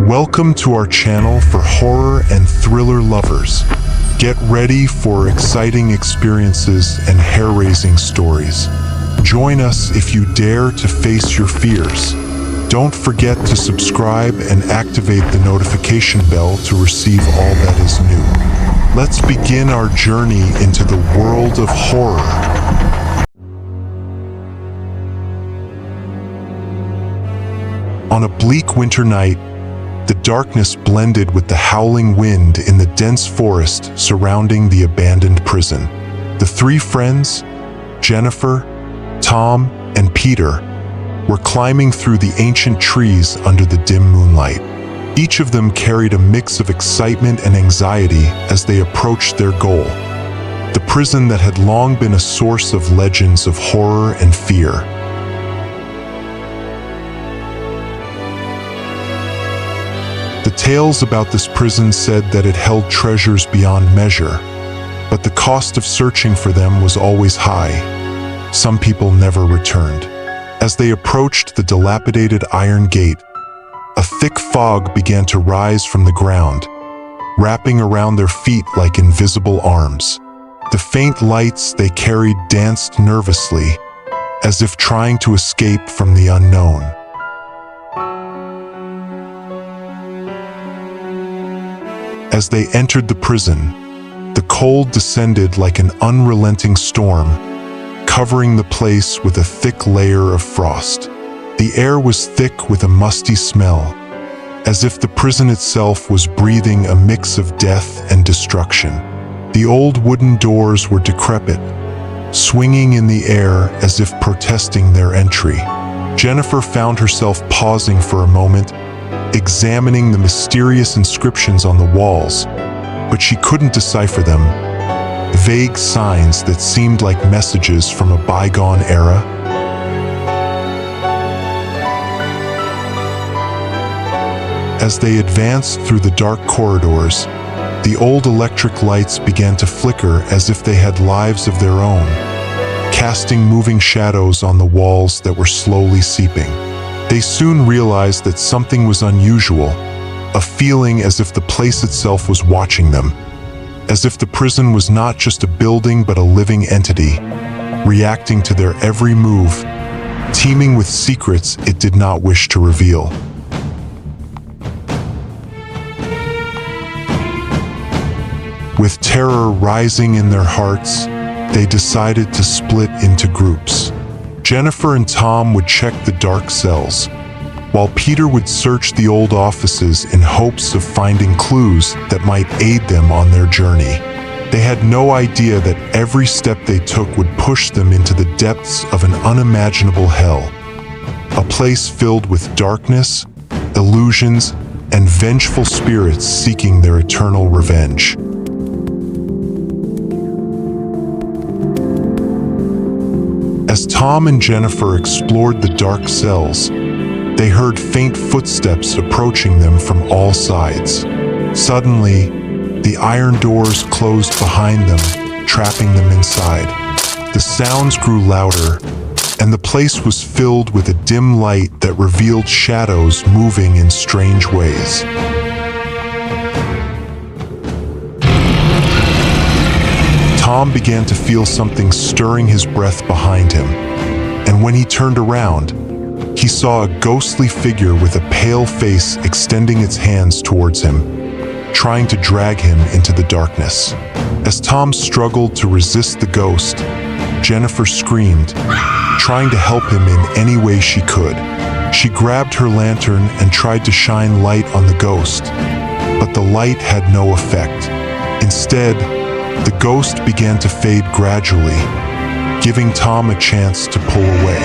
Welcome to our channel for horror and thriller lovers. Get ready for exciting experiences and hair-raising stories. Join us if you dare to face your fears. Don't forget to subscribe and activate the notification bell to receive all that is new. Let's begin our journey into the world of horror. On a bleak winter night, the darkness blended with the howling wind in the dense forest surrounding the abandoned prison. The three friends, Jennifer, Tom, and Peter, were climbing through the ancient trees under the dim moonlight. Each of them carried a mix of excitement and anxiety as they approached their goal, the prison that had long been a source of legends of horror and fear. The tales about this prison said that it held treasures beyond measure, but the cost of searching for them was always high. Some people never returned. As they approached the dilapidated iron gate, a thick fog began to rise from the ground, wrapping around their feet like invisible arms. The faint lights they carried danced nervously, as if trying to escape from the unknown. As they entered the prison, the cold descended like an unrelenting storm, covering the place with a thick layer of frost. The air was thick with a musty smell, as if the prison itself was breathing a mix of death and destruction. The old wooden doors were decrepit, swinging in the air as if protesting their entry. Jennifer found herself pausing for a moment, examining the mysterious inscriptions on the walls, but she couldn't decipher them, vague signs that seemed like messages from a bygone era. As they advanced through the dark corridors, the old electric lights began to flicker as if they had lives of their own, casting moving shadows on the walls that were slowly seeping. They soon realized that something was unusual, a feeling as if the place itself was watching them, as if the prison was not just a building but a living entity, reacting to their every move, teeming with secrets it did not wish to reveal. With terror rising in their hearts, they decided to split into groups. Jennifer and Tom would check the dark cells, while Peter would search the old offices in hopes of finding clues that might aid them on their journey. They had no idea that every step they took would push them into the depths of an unimaginable hell, a place filled with darkness, illusions, and vengeful spirits seeking their eternal revenge. As Tom and Jennifer explored the dark cells, they heard faint footsteps approaching them from all sides. Suddenly, the iron doors closed behind them, trapping them inside. The sounds grew louder, and the place was filled with a dim light that revealed shadows moving in strange ways. Tom began to feel something stirring his breath behind him, and when he turned around, he saw a ghostly figure with a pale face extending its hands towards him, trying to drag him into the darkness. As Tom struggled to resist the ghost, Jennifer screamed, trying to help him in any way she could. She grabbed her lantern and tried to shine light on the ghost, but the light had no effect. Instead, the ghost began to fade gradually, giving Tom a chance to pull away.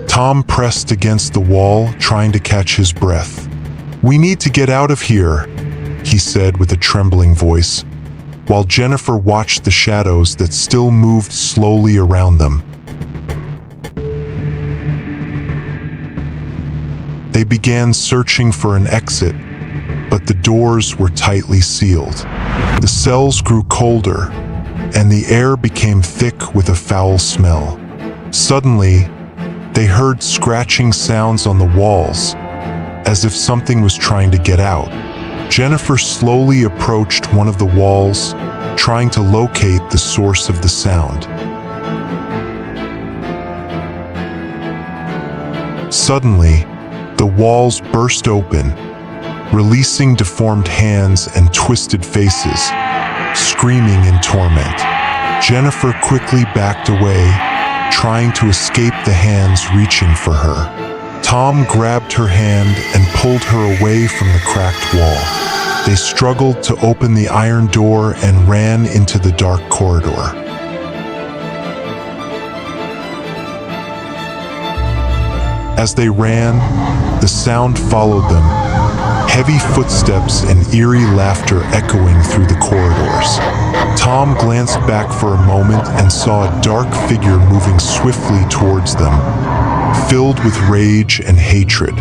Tom pressed against the wall, trying to catch his breath. "We need to get out of here," he said with a trembling voice, while Jennifer watched the shadows that still moved slowly around them. They began searching for an exit, but the doors were tightly sealed. The cells grew colder, and the air became thick with a foul smell. Suddenly, They heard scratching sounds on the walls, as if something was trying to get out. Jennifer slowly approached one of the walls, trying to locate the source of the sound. Suddenly, the walls burst open, releasing deformed hands and twisted faces, screaming in torment. Jennifer quickly backed away, trying to escape the hands reaching for her. Tom grabbed her hand and pulled her away from the cracked wall. They struggled to open the iron door and ran into the dark corridor. As they ran, the sound followed them, heavy footsteps and eerie laughter echoing through the corridors. Tom glanced back for a moment and saw a dark figure moving swiftly towards them, filled with rage and hatred.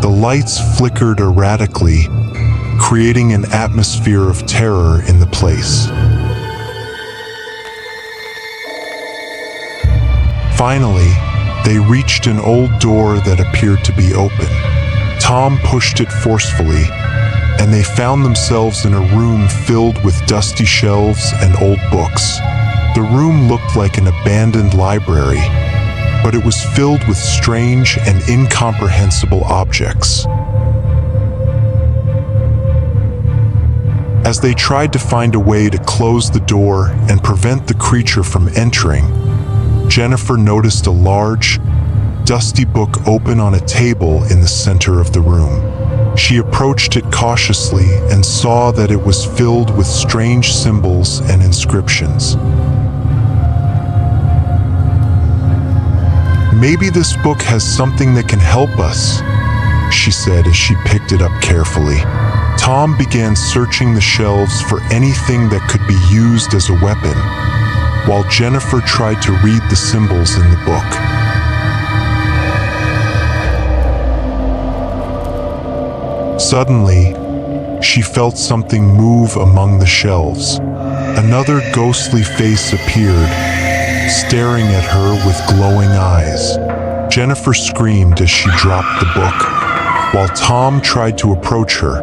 The lights flickered erratically, creating an atmosphere of terror in the place. Finally, they reached an old door that appeared to be open. Tom pushed it forcefully, and they found themselves in a room filled with dusty shelves and old books. The room looked like an abandoned library, but it was filled with strange and incomprehensible objects. As they tried to find a way to close the door and prevent the creature from entering, Jennifer noticed a large, dusty book open on a table in the center of the room. She approached it cautiously and saw that it was filled with strange symbols and inscriptions. "Maybe this book has something that can help us," she said as she picked it up carefully. Tom began searching the shelves for anything that could be used as a weapon, while Jennifer tried to read the symbols in the book. Suddenly, she felt something move among the shelves. Another ghostly face appeared, staring at her with glowing eyes. Jennifer screamed as she dropped the book, while Tom tried to approach her,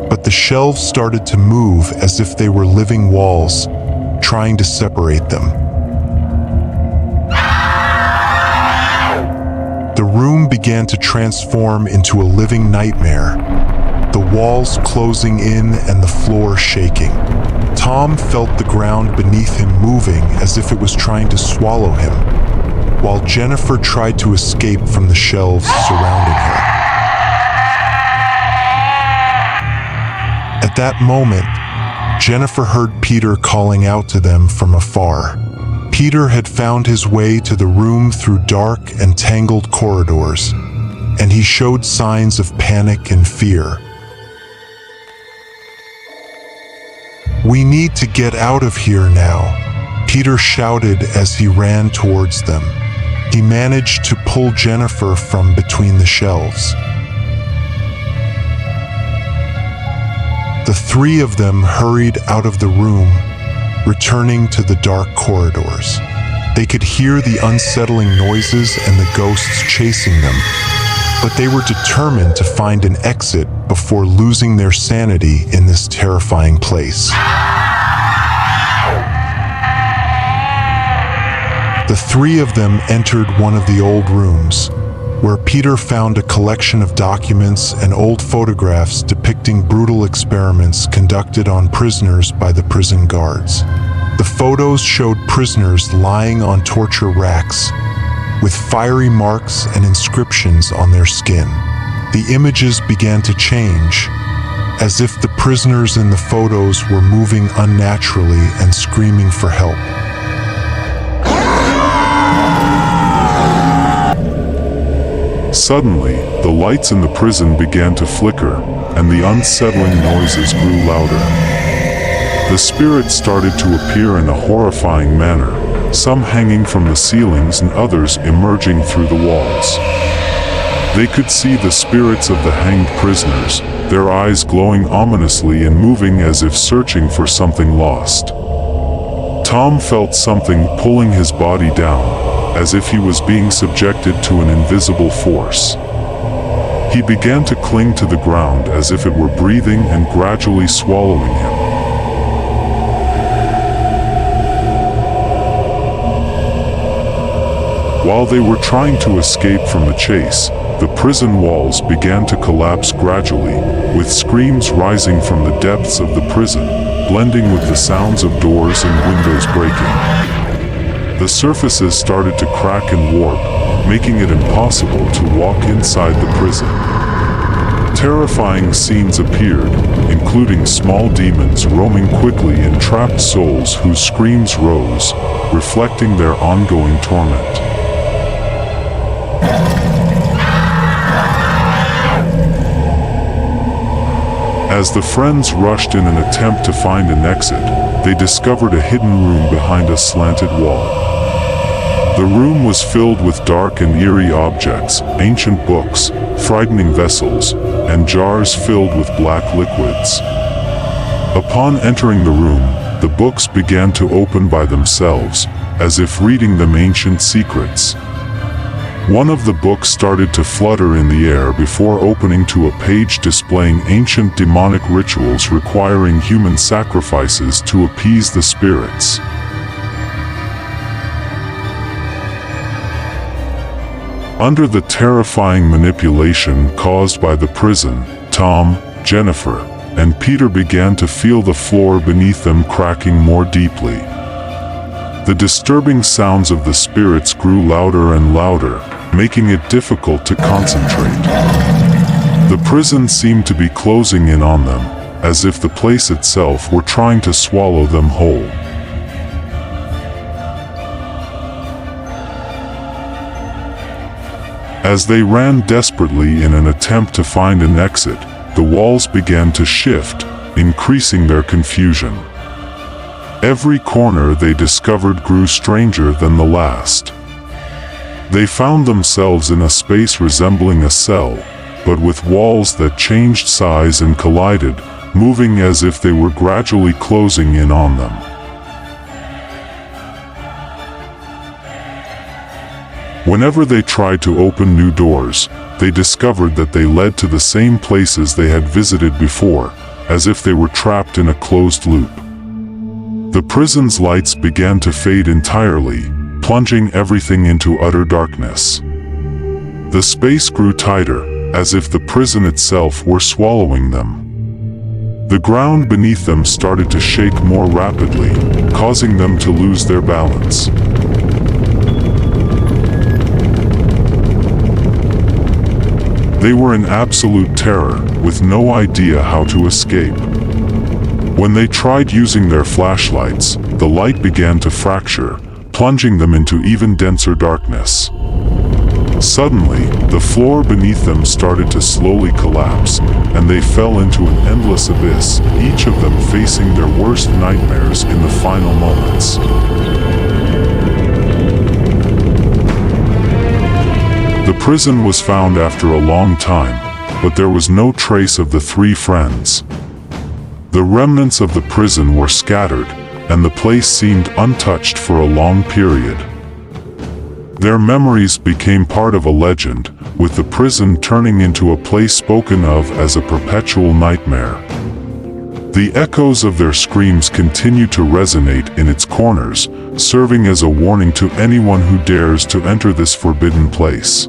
but the shelves started to move as if they were living walls, trying to separate them. The room began to transform into a living nightmare, the walls closing in and the floor shaking. Tom felt the ground beneath him moving as if it was trying to swallow him, while Jennifer tried to escape from the shelves surrounding her. At that moment, Jennifer heard Peter calling out to them from afar. Peter had found his way to the room through dark and tangled corridors, and he showed signs of panic and fear. "We need to get out of here now," Peter shouted as he ran towards them. He managed to pull Jennifer from between the shelves. The three of them hurried out of the room, returning to the dark corridors. They could hear the unsettling noises and the ghosts chasing them, but they were determined to find an exit before losing their sanity in this terrifying place. The three of them entered one of the old rooms, where Peter found a collection of documents and old photographs depicting brutal experiments conducted on prisoners by the prison guards. The photos showed prisoners lying on torture racks, with fiery marks and inscriptions on their skin. The images began to change, as if the prisoners in the photos were moving unnaturally and screaming for help. Suddenly, the lights in the prison began to flicker, and the unsettling noises grew louder. The spirits started to appear in a horrifying manner, some hanging from the ceilings and others emerging through the walls. They could see the spirits of the hanged prisoners, their eyes glowing ominously and moving as if searching for something lost. Tom felt something pulling his body down, as if he was being subjected to an invisible force. He began to cling to the ground as if it were breathing and gradually swallowing him. While they were trying to escape from the chase, the prison walls began to collapse gradually, with screams rising from the depths of the prison, blending with the sounds of doors and windows breaking. The surfaces started to crack and warp, making it impossible to walk inside the prison. Terrifying scenes appeared, including small demons roaming quickly and trapped souls whose screams rose, reflecting their ongoing torment. As the friends rushed in an attempt to find an exit, they discovered a hidden room behind a slanted wall. The room was filled with dark and eerie objects, ancient books, frightening vessels, and jars filled with black liquids. Upon entering the room, the books began to open by themselves, as if reading them ancient secrets. One of the books started to flutter in the air before opening to a page displaying ancient demonic rituals requiring human sacrifices to appease the spirits. Under the terrifying manipulation caused by the prison, Tom, Jennifer, and Peter began to feel the floor beneath them cracking more deeply. The disturbing sounds of the spirits grew louder and louder, making it difficult to concentrate. The prison seemed to be closing in on them, as if the place itself were trying to swallow them whole. As they ran desperately in an attempt to find an exit, the walls began to shift, increasing their confusion. Every corner they discovered grew stranger than the last. They found themselves in a space resembling a cell, but with walls that changed size and collided, moving as if they were gradually closing in on them. Whenever they tried to open new doors, they discovered that they led to the same places they had visited before, as if they were trapped in a closed loop. The prison's lights began to fade entirely, plunging everything into utter darkness. The space grew tighter, as if the prison itself were swallowing them. The ground beneath them started to shake more rapidly, causing them to lose their balance. They were in absolute terror, with no idea how to escape. When they tried using their flashlights, the light began to fracture, plunging them into even denser darkness. Suddenly, the floor beneath them started to slowly collapse, and they fell into an endless abyss, each of them facing their worst nightmares in the final moments. The prison was found after a long time, but there was no trace of the three friends. The remnants of the prison were scattered, and the place seemed untouched for a long period. Their memories became part of a legend, with the prison turning into a place spoken of as a perpetual nightmare. The echoes of their screams continue to resonate in its corners, serving as a warning to anyone who dares to enter this forbidden place.